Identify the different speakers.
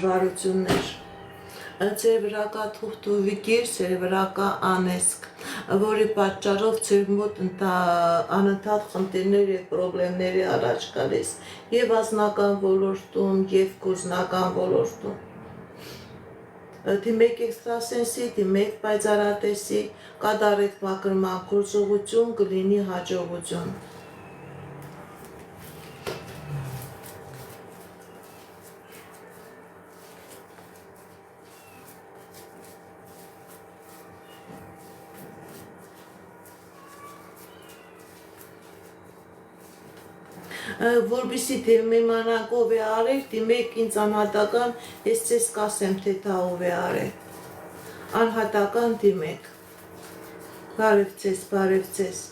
Speaker 1: դժվարություններ, ձեր վրա կա թուղթուվիկիր, ձեր վրա կա անեսք, որի պատճառով ձեր մոտ անընդհատ խնդիրներ եւ խնդիրների առաջ գալիս եւ ազնական ոլորտում եւ գործնական ոլորտում։ Դիմեք էքստրասենսի, դիմեք պայծառատեսի, կատարեք մաքրման գործողություն, կլինի հաջողություն։ Որպեսզի դիմիմանանք ով է արել, դիմեք ինձ անհատական, ես ձեզ կասեմ, թե դա ով է արել։ Անհատական դիմեք։ Բարև ձեզ, բարև ձեզ։